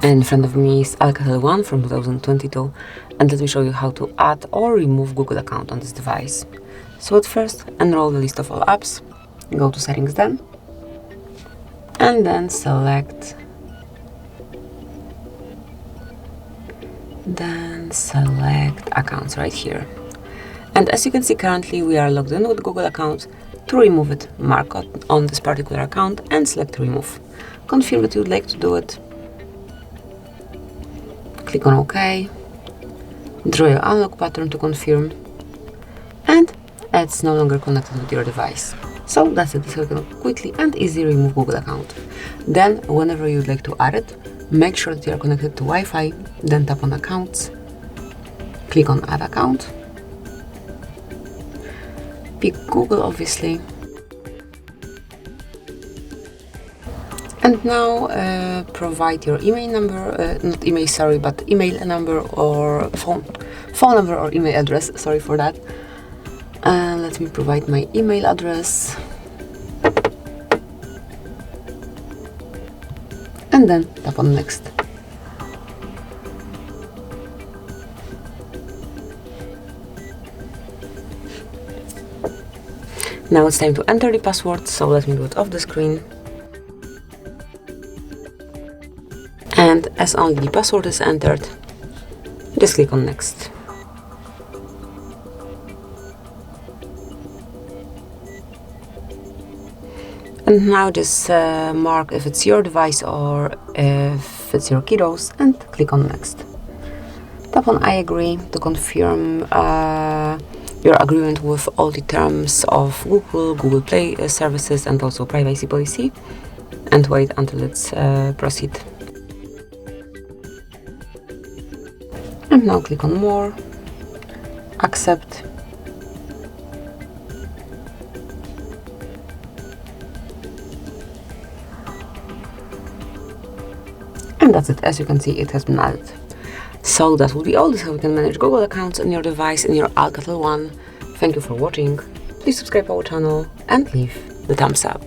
In front of me is ALCATEL 1 from 2022, and let me show you how to add or remove Google account on this device. So at first, enroll the list of all apps, go to settings then, and then select accounts right here. And as you can see, currently we are logged in with Google account. To remove it, mark on this particular account and select remove. Confirm that you would like to do it. Click on OK, draw your unlock pattern to confirm, and it's no longer connected with your device. So that's it. This is how you can quickly and easily remove Google account. Then, whenever you'd like to add it, make sure that you are connected to Wi-Fi, then tap on accounts, click on add account, pick Google obviously, and now provide your email number, not email, sorry, but email number or phone number or email address, sorry for that. Let me provide my email address. And then tap on next. Now it's time to enter the password, so let me do it off the screen. And as only the password is entered, just click on next. And now just mark if it's your device or if it's your kiddos and click on next. Tap on I agree to confirm your agreement with all the terms of Google Play services and also privacy policy, and wait until it's proceed. And now click on more, accept, and that's it. As you can see, it has been added. So that will be all. This is how you can manage Google accounts on your device in your ALCATEL 1. Thank you for watching. Please subscribe our channel and leave the thumbs up.